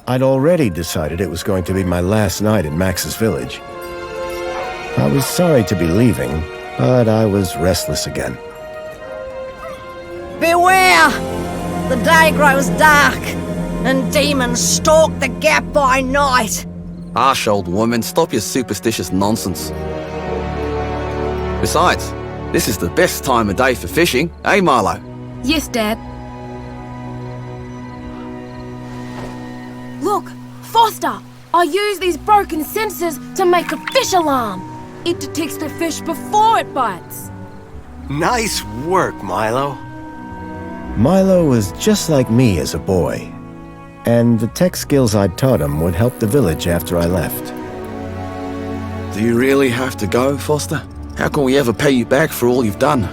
I'd already decided it was going to be my last night in Max's village. I was sorry to be leaving, but I was restless again. Beware! The day grows dark, and demons stalk the gap by night. Harsh, old woman, stop your superstitious nonsense. Besides, this is the best time of day for fishing, eh, Milo? Yes, Dad. Look, Foster! I use these broken sensors to make a fish alarm. It detects the fish before it bites. Nice work, Milo. Milo was just like me as a boy, and the tech skills I'd taught him would help the village after I left. Do you really have to go, Foster? How can we ever pay you back for all you've done?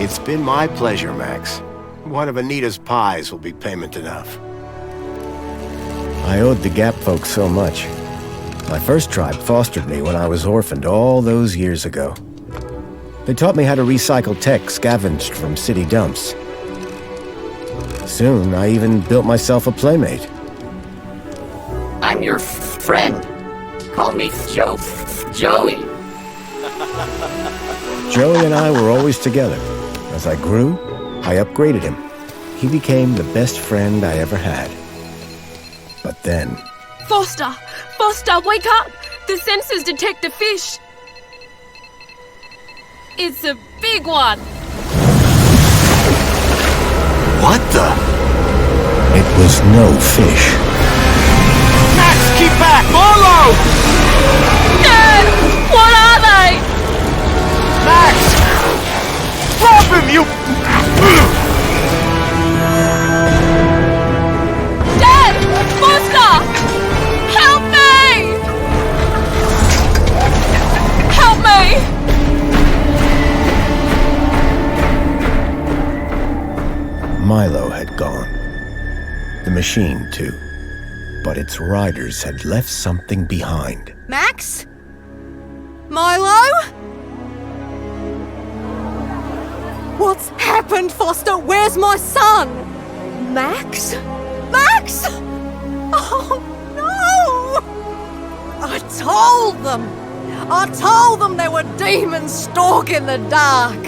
It's been my pleasure, Max. One of Anita's pies will be payment enough. I owed the Gap folks so much. My first tribe fostered me when I was orphaned all those years ago. They taught me how to recycle tech scavenged from city dumps. Soon, I even built myself a playmate. I'm your friend. Call me Joey. Joey and I were always together. As I grew, I upgraded him. He became the best friend I ever had. But then... Foster! Foster, wake up! The sensors detect a fish. It's a big one. What the? It was no fish. Max, keep back! Milo! Dad! What are they? Max! Drop him, you... Dad! Foster! Help me! Help me! Milo had gone. The machine, too. But its riders had left something behind. Max? Milo? What's happened, Foster? Where's my son? Max? Max? Oh, no! I told them there were demons stalking the dark.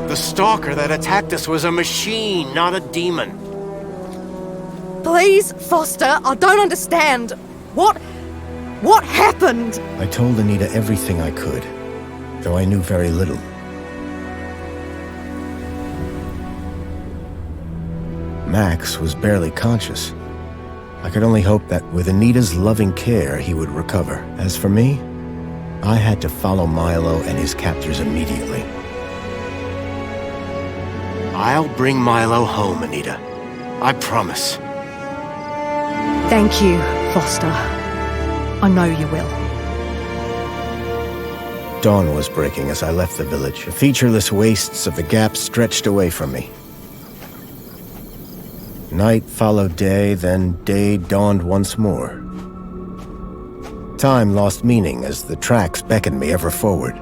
The stalker that attacked us was a machine, not a demon. Please, Foster, I don't understand. What happened? I told Anita everything I could, though I knew very little. Max was barely conscious. I could only hope that with Anita's loving care, he would recover. As for me, I had to follow Milo and his captors immediately. I'll bring Milo home, Anita. I promise. Thank you, Foster. I know you will. Dawn was breaking as I left the village. The featureless wastes of the Gap stretched away from me. Night followed day, then day dawned once more. Time lost meaning as the tracks beckoned me ever forward.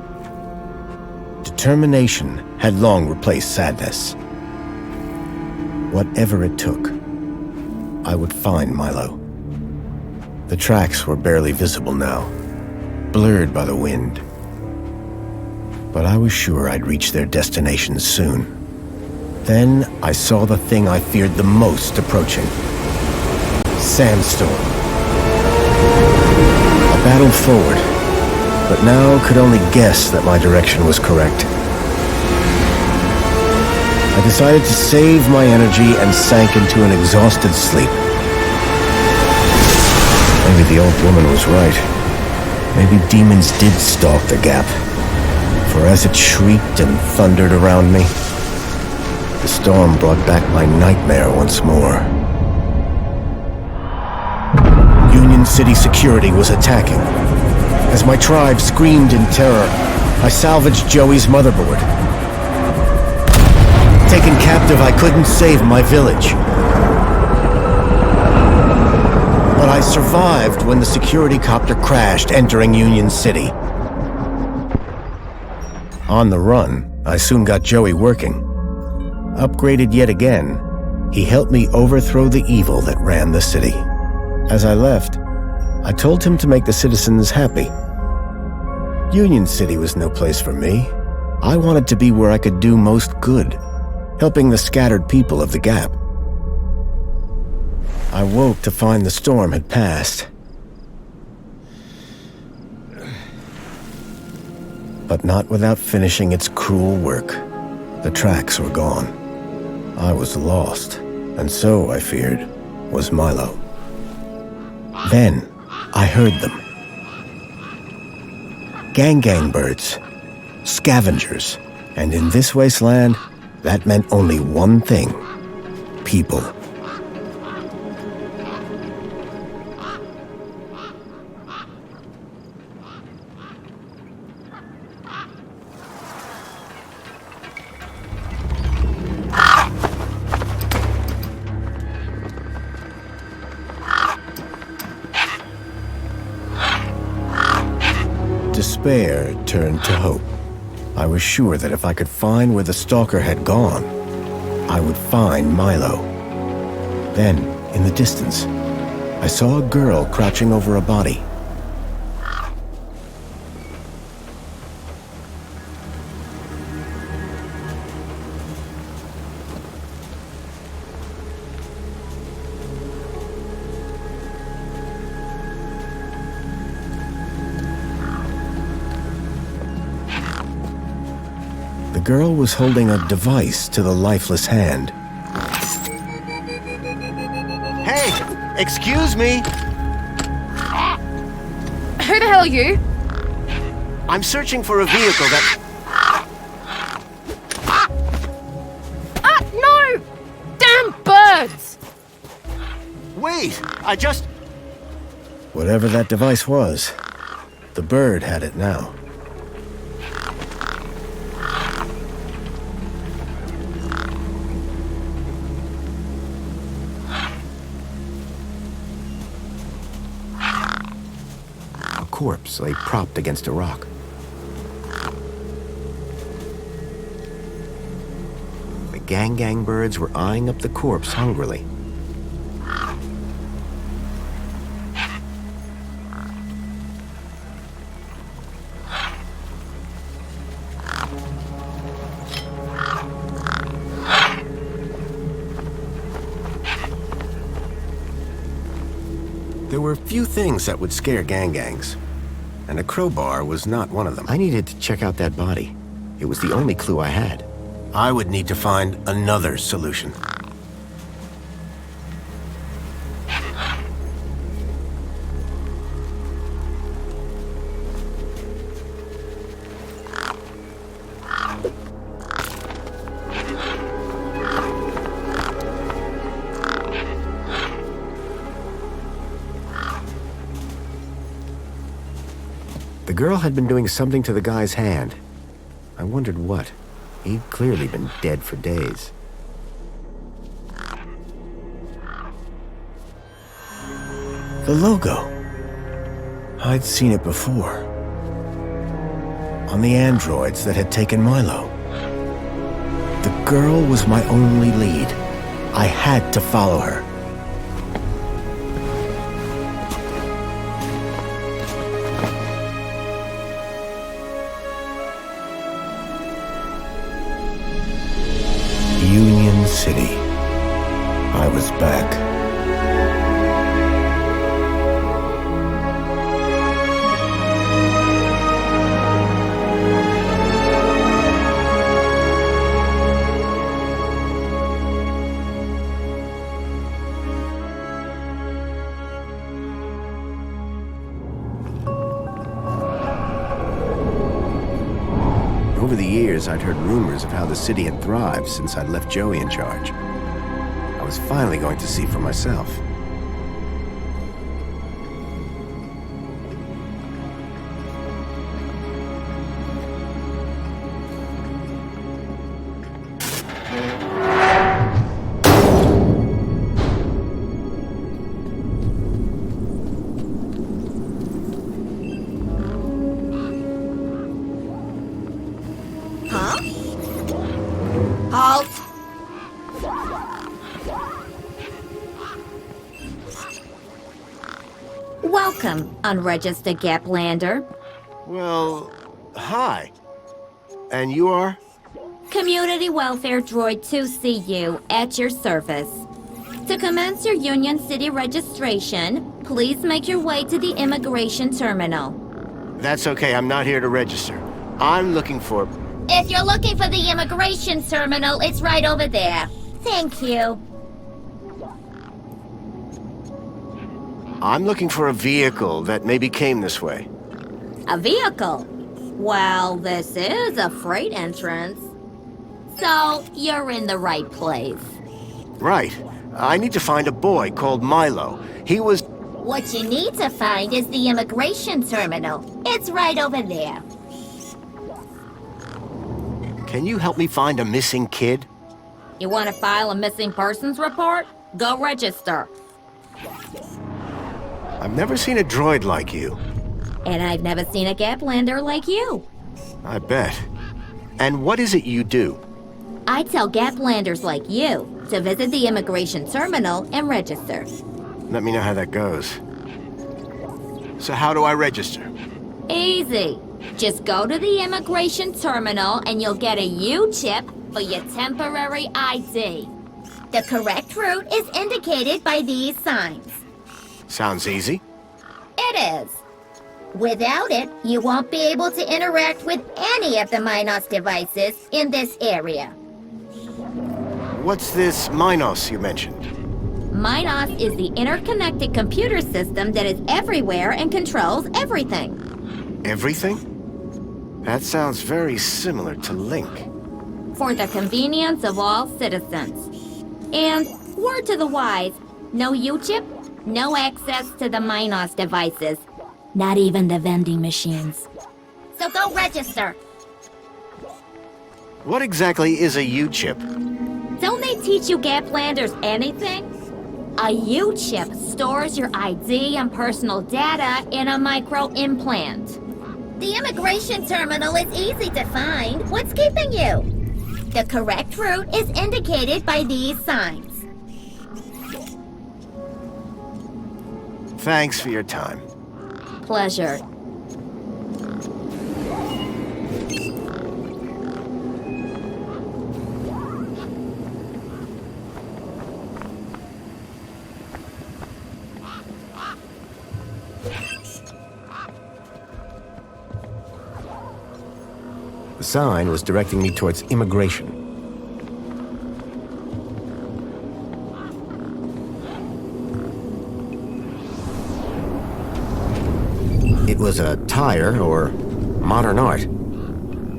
Determination had long replaced sadness. Whatever it took, I would find Milo. The tracks were barely visible now, blurred by the wind. But I was sure I'd reach their destination soon. Then I saw the thing I feared the most approaching. Sandstorm. I battled forward, but now could only guess that my direction was correct. I decided to save my energy and sank into an exhausted sleep. Maybe the old woman was right. Maybe demons did stalk the Gap. For as it shrieked and thundered around me, the storm brought back my nightmare once more. Union City security was attacking. As my tribe screamed in terror, I salvaged Joey's motherboard. Taken captive, I couldn't save my village. But I survived when the security copter crashed, entering Union City. On the run, I soon got Joey working. Upgraded yet again, He helped me overthrow the evil that ran the city. As I left, I told him to make the citizens happy. Union City was no place for me. I wanted to be where I could do most good, helping the scattered people of the Gap. I woke to find the storm had passed. But not without finishing its cruel work. The tracks were gone. I was lost, and so, I feared, was Milo. Then, I heard them. Gang birds, scavengers, and in this wasteland, that meant only one thing: people. Despair turned to hope. I was sure that if I could find where the stalker had gone, I would find Milo. Then, in the distance, I saw a girl crouching over a body. The girl was holding a device to the lifeless hand. Hey! Excuse me! Who the hell are you? I'm searching for a vehicle that... Ah, no! Damn birds! Wait! I just... Whatever that device was, the bird had it now. A corpse lay propped against a rock. The gang birds were eyeing up the corpse hungrily. There were few things that would scare gangs, and a crowbar was not one of them. I needed to check out that body. It was the only clue I had. I would need to find another solution. The girl had been doing something to the guy's hand. I wondered what. He'd clearly been dead for days. The logo. I'd seen it before. On the androids that had taken Milo. The girl was my only lead. I had to follow her. Union City. I was back. Over the years, I'd heard rumors of how the city had thrived since I'd left Joey in charge. I was finally going to see for myself. Halt! Welcome, unregistered Gaplander. Well, hi. And you are? Community Welfare Droid 2CU at your service. To commence your Union City registration, please make your way to the immigration terminal. That's okay, I'm not here to register. I'm looking for... If you're looking for the immigration terminal, it's right over there. Thank you. I'm looking for a vehicle that maybe came this way. A vehicle? Well, this is a freight entrance. So, you're in the right place. Right. I need to find a boy called Milo. He was... What you need to find is the immigration terminal. It's right over there. Can you help me find a missing kid? You want to file a missing persons report? Go register. I've never seen a droid like you. And I've never seen a Gaplander like you. I bet. And what is it you do? I tell Gaplanders like you to visit the immigration terminal and register. Let me know how that goes. So how do I register? Easy. Just go to the immigration terminal and you'll get a U-chip for your temporary ID. The correct route is indicated by these signs. Sounds easy. It is. Without it, you won't be able to interact with any of the Minos devices in this area. What's this Minos you mentioned? Minos is the interconnected computer system that is everywhere and controls everything. Everything? That sounds very similar to Link. For the convenience of all citizens. And, word to the wise, no U-chip, no access to the Minos devices. Not even the vending machines. So go register. What exactly is a U-chip? Don't they teach you Gaplanders anything? A U-chip stores your ID and personal data in a micro-implant. The immigration terminal is easy to find. What's keeping you? The correct route is indicated by these signs. Thanks for your time. Pleasure. The sign was directing me towards immigration. It was a tire or modern art.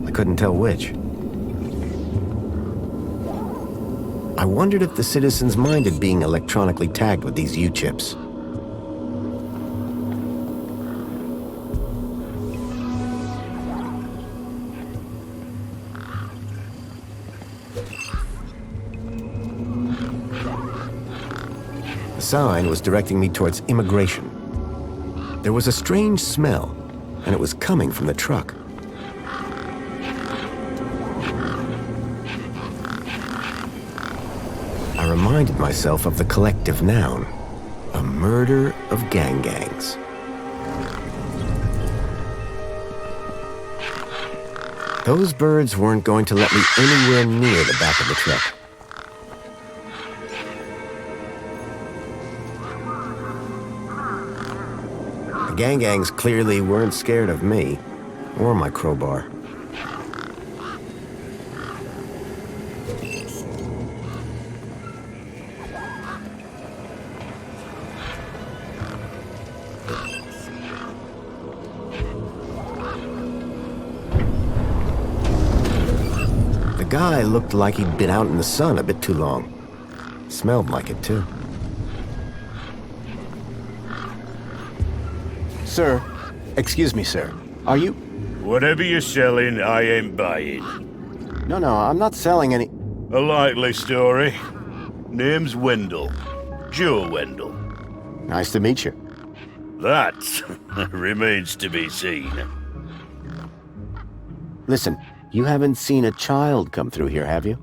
I couldn't tell which. I wondered if the citizens minded being electronically tagged with these U-chips. The sign was directing me towards immigration. There was a strange smell, and it was coming from the truck. I reminded myself of the collective noun, a murder of gangs. Those birds weren't going to let me anywhere near the back of the truck. The gangs clearly weren't scared of me, or my crowbar. The guy looked like he'd been out in the sun a bit too long. Smelled like it, too. Sir, excuse me, sir. Are you... Whatever you're selling, I ain't buying. No, I'm not selling any... A likely story. Name's Wendell. Joe Wendell. Nice to meet you. That remains to be seen. Listen, you haven't seen a child come through here, have you?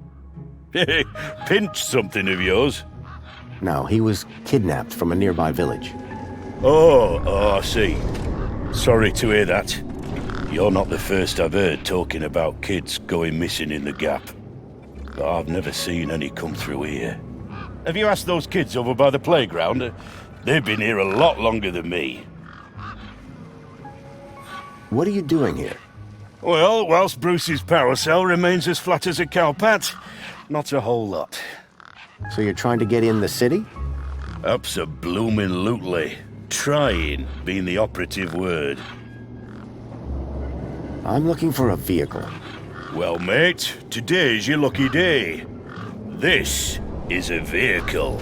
Pinch something of yours. No, he was kidnapped from a nearby village. Oh, I see. Sorry to hear that. You're not the first I've heard talking about kids going missing in the Gap. But I've never seen any come through here. Have you asked those kids over by the playground? They've been here a lot longer than me. What are you doing here? Well, whilst Bruce's power cell remains as flat as a cowpat, not a whole lot. So you're trying to get in the city? Abso-bloomin' Trying being the operative word. I'm looking for a vehicle. Well, mate, today's your lucky day. This is a vehicle.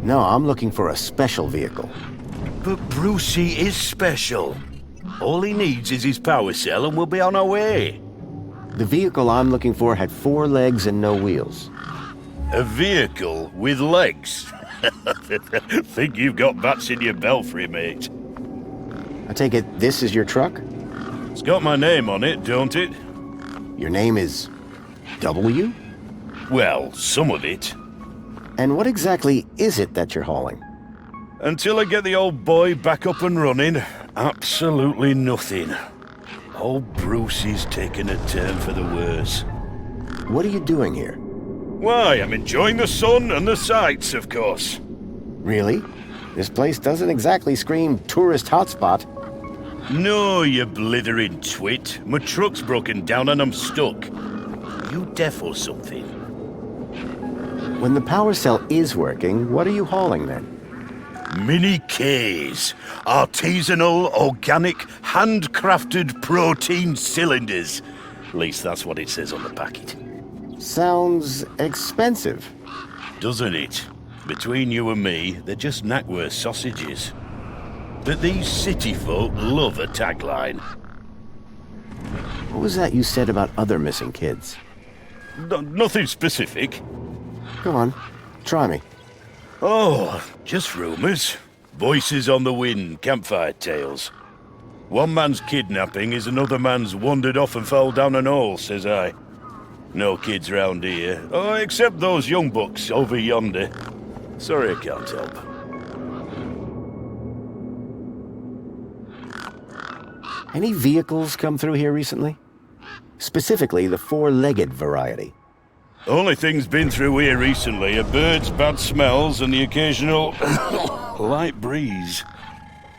No, I'm looking for a special vehicle. But Brucey is special. All he needs is his power cell and we'll be on our way. The vehicle I'm looking for had 4 legs and no wheels. A vehicle with legs? Think you've got bats in your belfry, mate. I take it this is your truck? It's got my name on it, don't it? Your name is W? Well, some of it. And what exactly is it that you're hauling? Until I get the old boy back up and running, absolutely nothing. Old Bruce is taking a turn for the worse. What are you doing here? Why, I'm enjoying the sun and the sights, of course. Really? This place doesn't exactly scream tourist hotspot. No, you blithering twit. My truck's broken down and I'm stuck. You deaf or something? When the power cell is working, what are you hauling then? Mini K's. Artisanal, organic, handcrafted protein cylinders. At least that's what it says on the packet. Sounds expensive. Doesn't it? Between you and me, they're just Knackwurst sausages. But these city folk love a tagline. What was that you said about other missing kids? Nothing specific. Go on, try me. Oh, just rumours. Voices on the wind, campfire tales. One man's kidnapping is another man's wandered off and fell down an hole, says I. No kids round here. Oh, except those young bucks over yonder. Sorry I can't help. Any vehicles come through here recently? Specifically, the 4-legged variety. Only thing's been through here recently are birds, bad smells, and the occasional light breeze.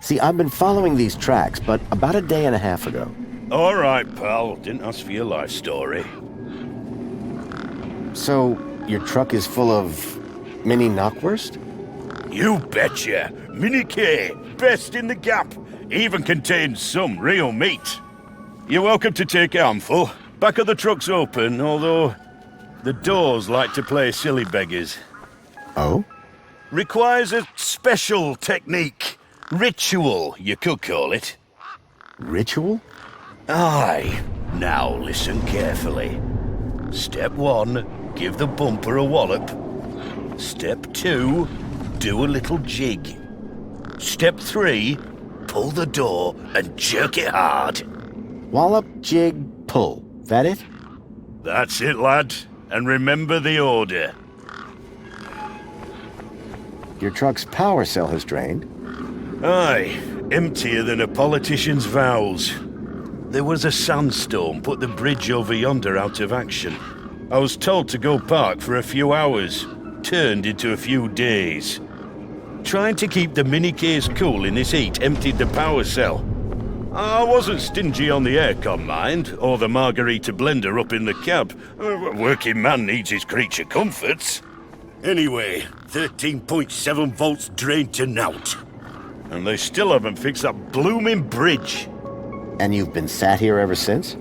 See, I've been following these tracks, but about a day and a half ago. All right, pal. Didn't ask for your life story. So, your truck is full of mini Knockwurst? You betcha. Mini K, best in the Gap. Even contains some real meat. You're welcome to take a handful. Back of the truck's open, although the doors like to play silly beggars. Oh? Requires a special technique. Ritual, you could call it. Ritual? Aye. Now listen carefully. Step 1, give the bumper a wallop. Step 2, do a little jig. Step 3, pull the door and jerk it hard. Wallop, jig, pull. That it? That's it, lad. And remember the order. Your truck's power cell has drained. Aye, emptier than a politician's vows. There was a sandstorm put the bridge over yonder out of action. I was told to go park for a few hours. Turned into a few days. Trying to keep the mini case cool in this heat emptied the power cell. I wasn't stingy on the aircon, mind, or the margarita blender up in the cab. A working man needs his creature comforts. Anyway, 13.7 volts drained to nought. And they still haven't fixed that blooming bridge. And you've been sat here ever since?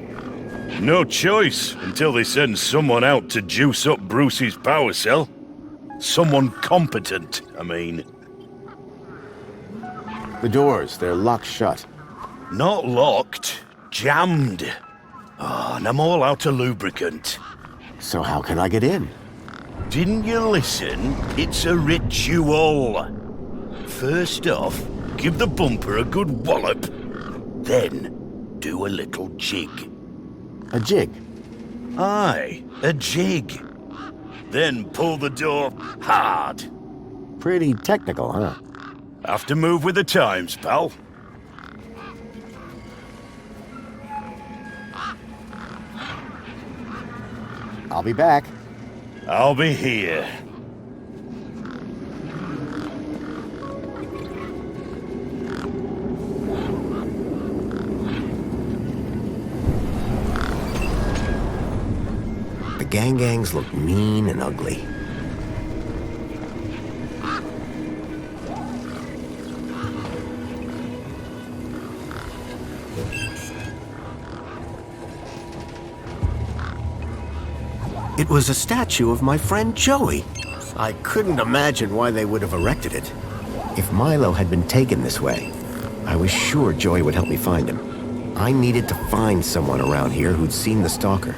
No choice, until they send someone out to juice up Bruce's power cell. Someone competent, I mean. The doors, they're locked shut. Not locked, jammed. Oh, and I'm all out of lubricant. So how can I get in? Didn't you listen? It's a ritual. First off, give the bumper a good wallop. Then, do a little jig. A jig? Aye, a jig. Then pull the door hard. Pretty technical, huh? Have to move with the times, pal. I'll be back. I'll be here. The gangs look mean and ugly. It was a statue of my friend Joey. I couldn't imagine why they would have erected it. If Milo had been taken this way, I was sure Joey would help me find him. I needed to find someone around here who'd seen the stalker.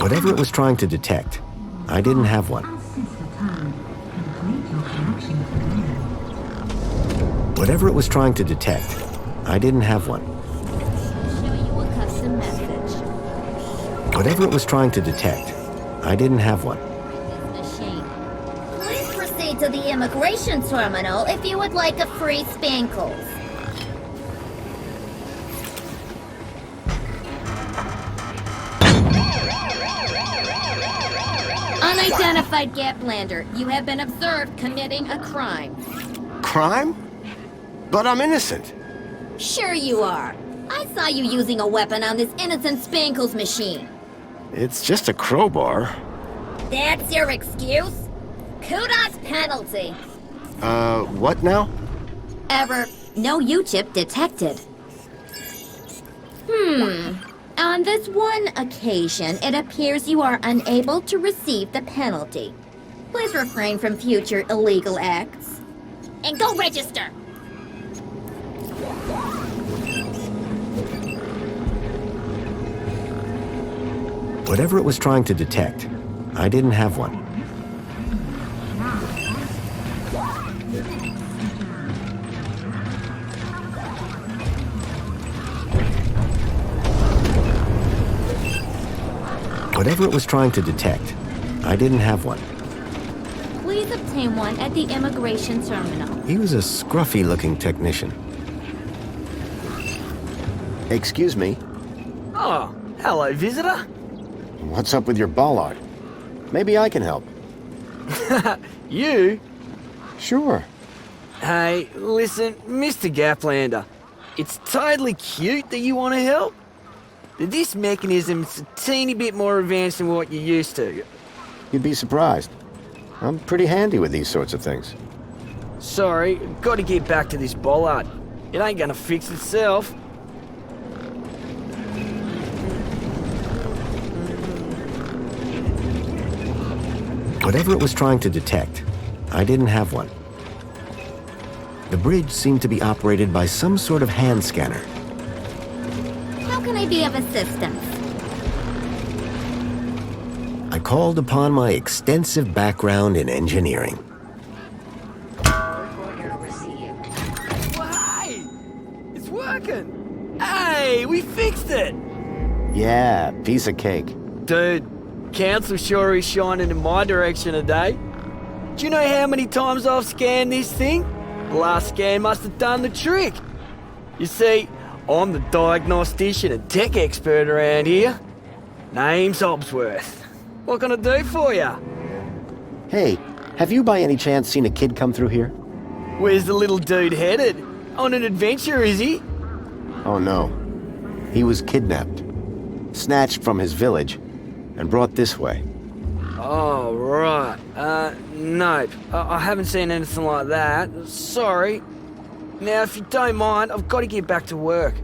Whatever it was trying to detect, I didn't have one. Whatever it was trying to detect, I didn't have one. Show you a custom message. Whatever it was trying to detect, I didn't have one. Machine. Please proceed to the immigration terminal if you would like a free Spankles. Unidentified Gaplander, you have been observed committing a crime. Crime? But I'm innocent. Sure you are. I saw you using a weapon on this innocent Spankles machine. It's just a crowbar. That's your excuse? Kudos penalty. What now? No U-chip detected. On this one occasion, it appears you are unable to receive the penalty. Please refrain from future illegal acts. And go register! Whatever it was trying to detect, I didn't have one. Whatever it was trying to detect, I didn't have one. Please obtain one at the immigration terminal. He was a scruffy-looking technician. Excuse me. Oh, hello, visitor. What's up with your bollard? Maybe I can help. You? Sure. Hey, listen, Mr. Gaplander. It's totally cute that you want to help. But this mechanism's a teeny bit more advanced than what you're used to. You'd be surprised. I'm pretty handy with these sorts of things. Sorry, got to get back to this bollard. It ain't gonna fix itself. Whatever it was trying to detect, I didn't have one. The bridge seemed to be operated by some sort of hand scanner. How can I be of assistance? I called upon my extensive background in engineering. Hey! It's working! Hey, we fixed it! Yeah, piece of cake. Dude, Council sure is shining in my direction today. Do you know how many times I've scanned this thing? The last scan must have done the trick. You see, I'm the diagnostician and tech expert around here. Name's Hobsworth. What can I do for you? Hey, have you by any chance seen a kid come through here? Where's the little dude headed? On an adventure, is he? Oh no. He was kidnapped, snatched from his village, and brought this way. Oh, right. Nope. I haven't seen anything like that. Sorry. Now, if you don't mind, I've got to get back to work.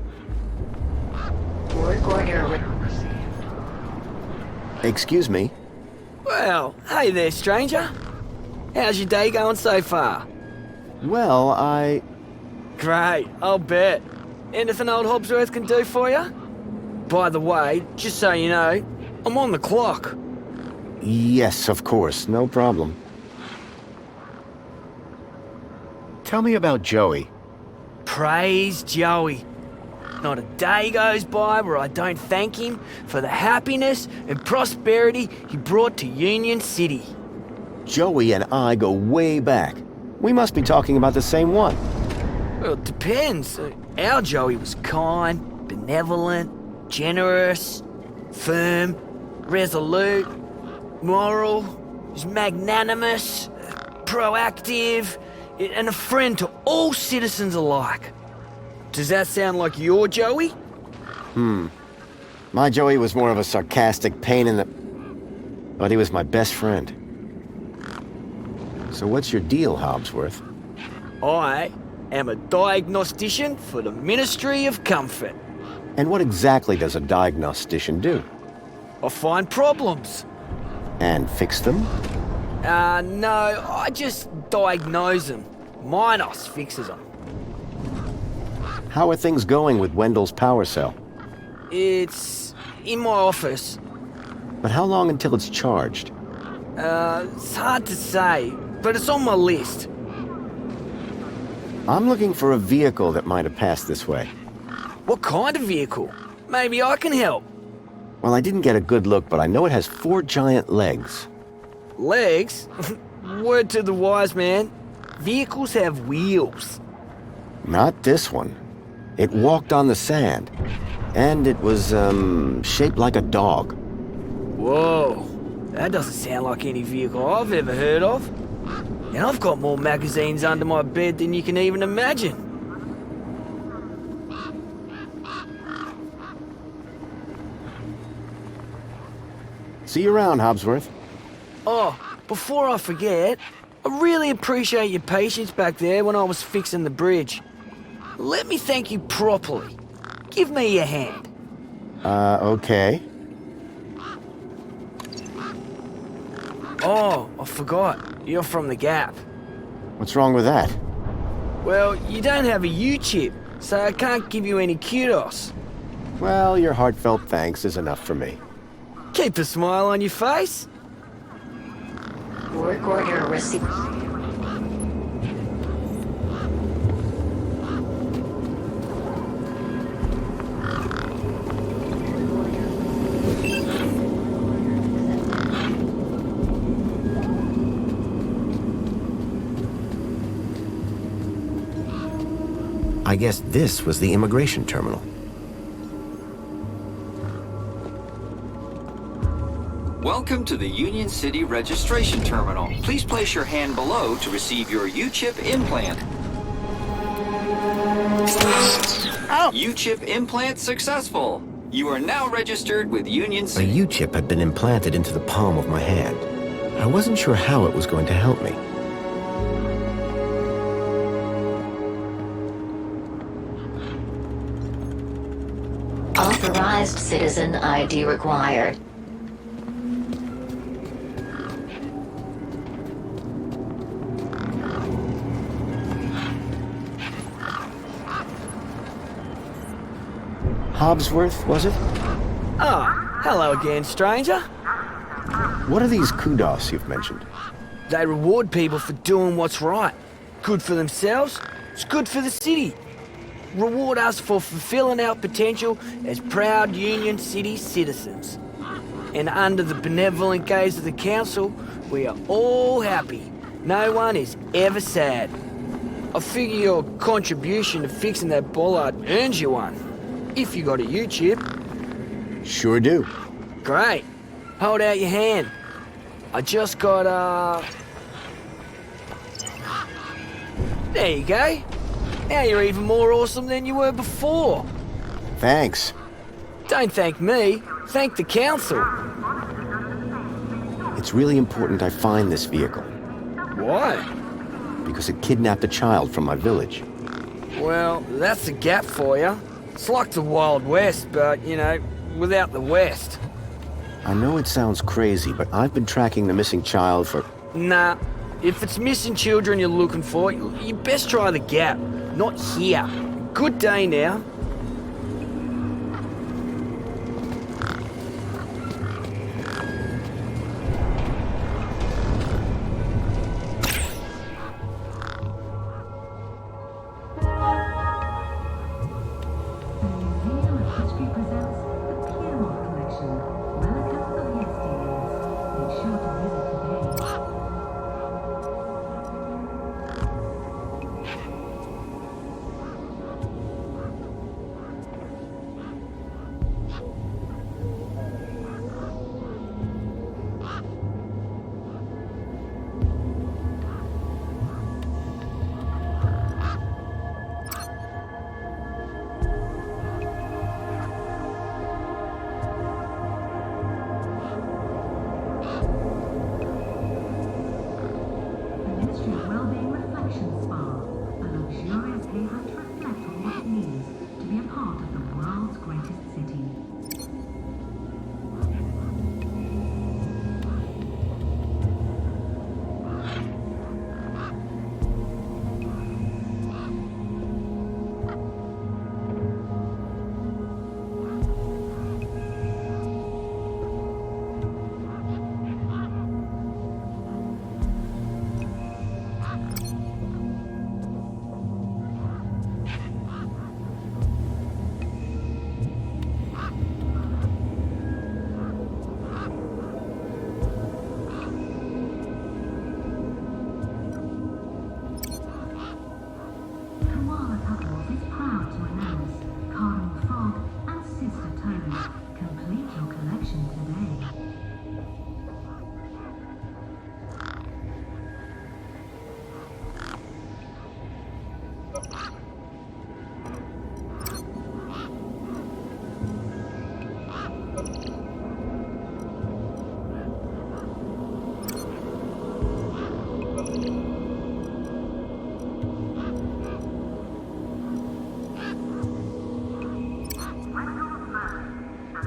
Excuse me? Well, hey there, stranger. How's your day going so far? Well, Great, I'll bet. Anything old Hobsworth can do for you? By the way, just so you know, I'm on the clock. Yes, of course, no problem. Tell me about Joey. Praise Joey. Not a day goes by where I don't thank him for the happiness and prosperity he brought to Union City. Joey and I go way back. We must be talking about the same one. Well, it depends. Our Joey was kind, benevolent, generous, firm, resolute, moral, he's magnanimous, proactive, and a friend to all citizens alike. Does that sound like your Joey? My Joey was more of a sarcastic pain in the... But he was my best friend. So what's your deal, Hobbsworth? I am a diagnostician for the Ministry of Comfort. And what exactly does a diagnostician do? I find problems. And fix them? No, I just diagnose them. Minos fixes them. How are things going with Wendell's power cell? It's in my office. But how long until it's charged? It's hard to say, but it's on my list. I'm looking for a vehicle that might have passed this way. What kind of vehicle? Maybe I can help. Well, I didn't get a good look, but I know it has 4 giant legs. Legs? Word to the wise man. Vehicles have wheels. Not this one. It walked on the sand. And it was, shaped like a dog. Whoa. That doesn't sound like any vehicle I've ever heard of. And I've got more magazines under my bed than you can even imagine. See you around, Hobbsworth. Oh, before I forget, I really appreciate your patience back there when I was fixing the bridge. Let me thank you properly. Give me your hand. Okay. Oh, I forgot. You're from the Gap. What's wrong with that? Well, you don't have a U-chip, so I can't give you any kudos. Well, your heartfelt thanks is enough for me. Keep a smile on your face. Work order received. I guess this was the immigration terminal. Welcome to the Union City Registration Terminal. Please place your hand below to receive your U-chip implant. U-chip implant successful. You are now registered with Union A City. U-chip had been implanted into the palm of my hand. I wasn't sure how it was going to help me. Authorized citizen ID required. Hobbsworth, was it? Ah, hello again, stranger. What are these kudos you've mentioned? They reward people for doing what's right. Good for themselves, it's good for the city. Reward us for fulfilling our potential as proud Union City citizens. And under the benevolent gaze of the council, we are all happy. No one is ever sad. I figure your contribution to fixing that bollard earns you one. If you got a U-chip. Sure do. Great. Hold out your hand. I just got, There you go. Now you're even more awesome than you were before. Thanks. Don't thank me. Thank the council. It's really important I find this vehicle, Why? because it kidnapped a child from my village. Well, that's a Gap for you. It's like the Wild West, but, you know, without the West. I know it sounds crazy, but I've been tracking the missing child for... Nah. If it's missing children you're looking for, you best try the Gap. Not here. Good day now.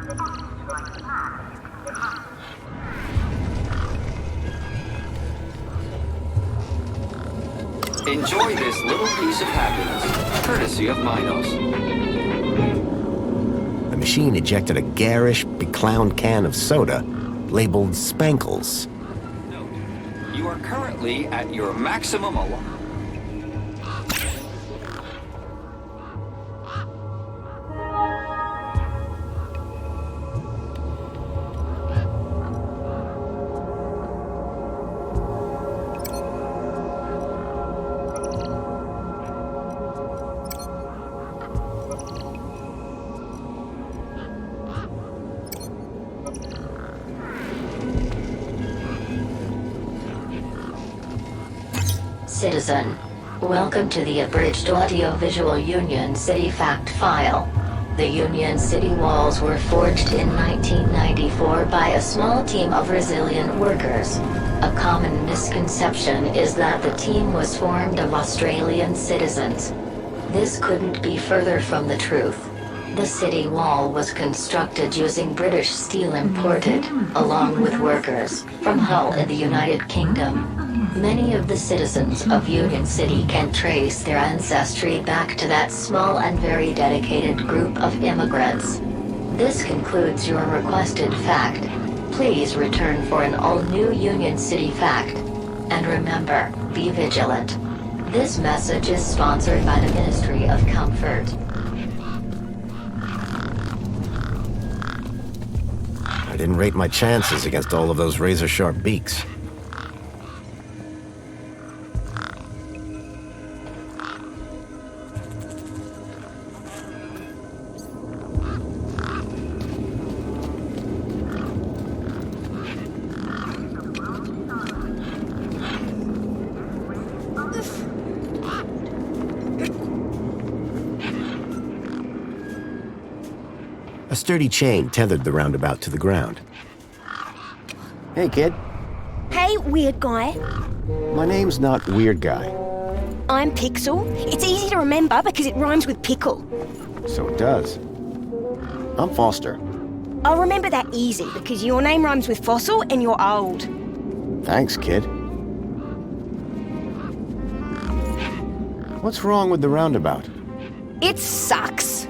Enjoy this little piece of happiness, courtesy of Minos. The machine ejected a garish, beclowned can of soda labeled Spankles. Note, you are currently at your maximum alarm. Citizen, welcome to the Abridged Audiovisual Union City Fact File. The Union City walls were forged in 1994 by a small team of resilient workers. A common misconception is that the team was formed of Australian citizens. This couldn't be further from the truth. The city wall was constructed using British steel imported, along with workers, from Hull in the United Kingdom. Many of the citizens of Union City can trace their ancestry back to that small and very dedicated group of immigrants. This concludes your requested fact. Please return for an all-new Union City fact. And remember, be vigilant. This message is sponsored by the Ministry of Comfort. I didn't rate my chances against all of those razor-sharp beaks. A sturdy chain tethered the roundabout to the ground. Hey, kid. Hey, weird guy. My name's not Weird Guy. I'm Pixel. It's easy to remember because it rhymes with pickle. So it does. I'm Foster. I'll remember that easy because your name rhymes with fossil and you're old. Thanks, kid. What's wrong with the roundabout? It sucks.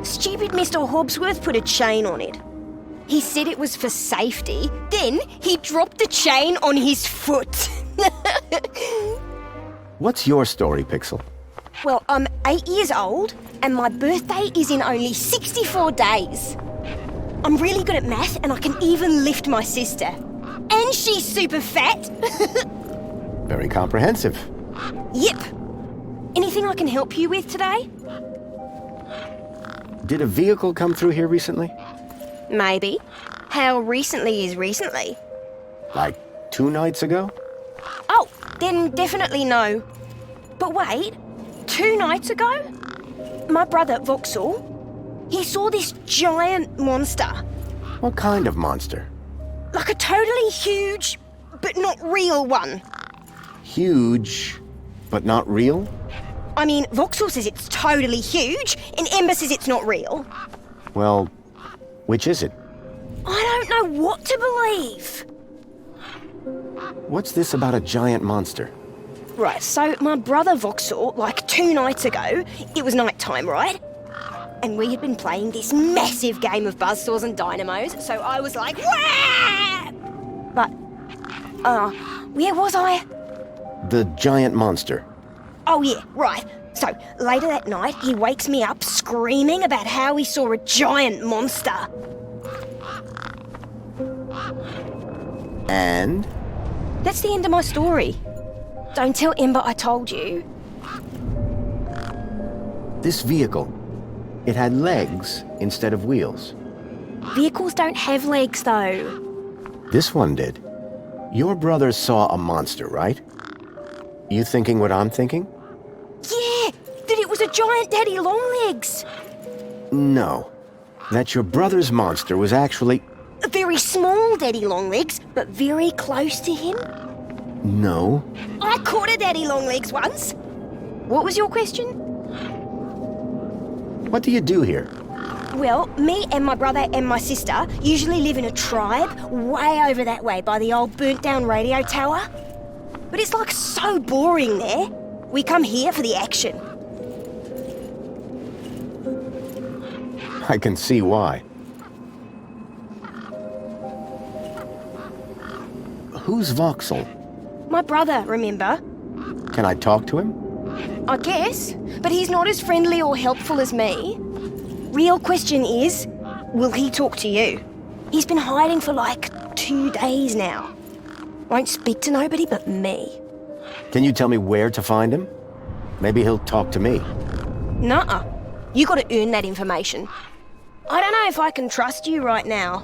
Stupid Mr. Hobbsworth put a chain on it. He said it was for safety, then he dropped the chain on his foot. What's your story, Pixel? Well, I'm 8 years old, and my birthday is in only 64 days. I'm really good at math, and I can even lift my sister. And she's super fat. Very comprehensive. Yep. Anything I can help you with today? Did a vehicle come through here recently? Maybe. How recently is recently? Like 2 nights ago? Oh, then definitely no. But wait, 2 nights ago? My brother, Vauxhall, he saw this giant monster. What kind of monster? Like a totally huge, but not real one. Huge, but not real? I mean, Vauxhall says it's totally huge, and Ember says it's not real. Well, which is it? I don't know what to believe. What's this about a giant monster? Right, so my brother Vauxhall, like 2 nights ago, it was night time, right? And we had been playing this massive game of buzzsaws and dynamos, so I was like, wah! But, where was I? The giant monster. Oh yeah, right. So, later that night, he wakes me up screaming about how he saw a giant monster. And? That's the end of my story. Don't tell Ember I told you. This vehicle, it had legs instead of wheels. Vehicles don't have legs, though. This one did. Your brother saw a monster, right? You thinking what I'm thinking? Yeah, that it was a giant daddy longlegs. No. That your brother's monster was actually... A very small daddy longlegs, but very close to him. No. I caught a daddy longlegs once. What was your question? What do you do here? Well, me and my brother and my sister usually live in a tribe way over that way by the old burnt down radio tower. But it's like so boring there. We come here for the action. I can see why. Who's Voxel? My brother, remember? Can I talk to him? I guess, but he's not as friendly or helpful as me. Real question is, will he talk to you? He's been hiding for like 2 days now. Won't speak to nobody but me. Can you tell me where to find him? Maybe he'll talk to me. Nuh-uh. You gotta earn that information. I don't know if I can trust you right now.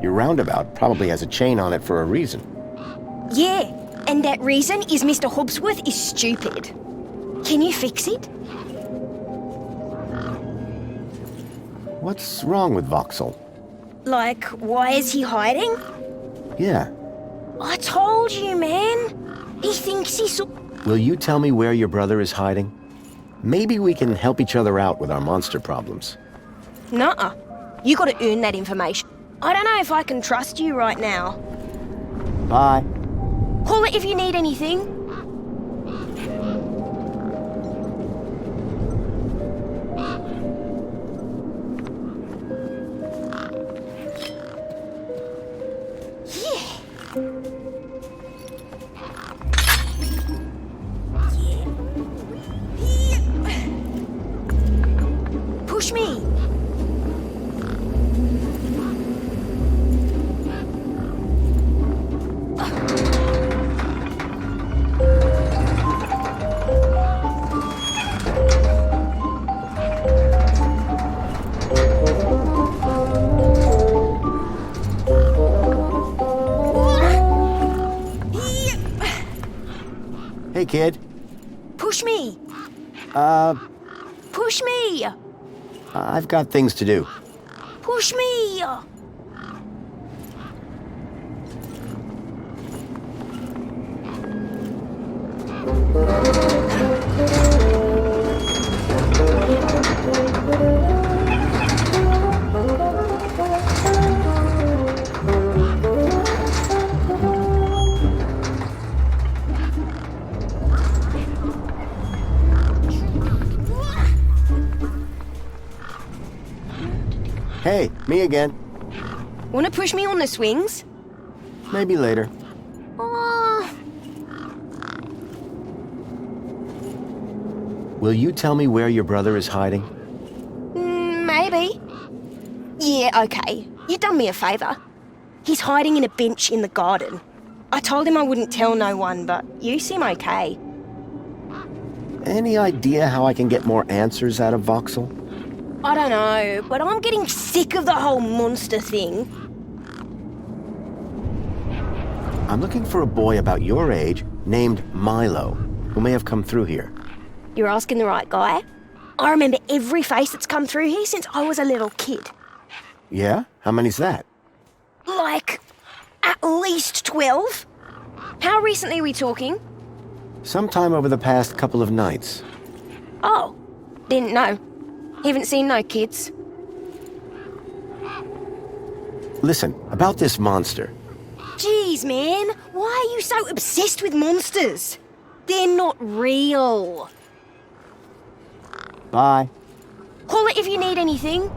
Your roundabout probably has a chain on it for a reason. Yeah, and that reason is Mr. Hobbsworth is stupid. Can you fix it? What's wrong with Voxel? Like, why is he hiding? Yeah. I told you, man. He thinks he's... Will you tell me where your brother is hiding? Maybe we can help each other out with our monster problems. Nuh-uh. You gotta earn that information. I don't know if I can trust you right now. Bye. Call it if you need anything. Push me. Hey, kid. Push me. Push me. I've got things to do. Push me. Hey, me again. Wanna push me on the swings? Maybe later. Will you tell me where your brother is hiding? Maybe. Yeah, okay. You done me a favour. He's hiding in a bench in the garden. I told him I wouldn't tell no one, but you seem okay. Any idea how I can get more answers out of Voxel? I don't know, but I'm getting sick of the whole monster thing. I'm looking for a boy about your age named Milo, who may have come through here. You're asking the right guy. I remember every face that's come through here since I was a little kid. Yeah? How many's that? Like, at least 12. How recently are we talking? Sometime over the past couple of nights. Oh, didn't know. Haven't seen no kids. Listen, about this monster. Jeez, man. Why are you so obsessed with monsters? They're not real. Bye. Call it if you need anything.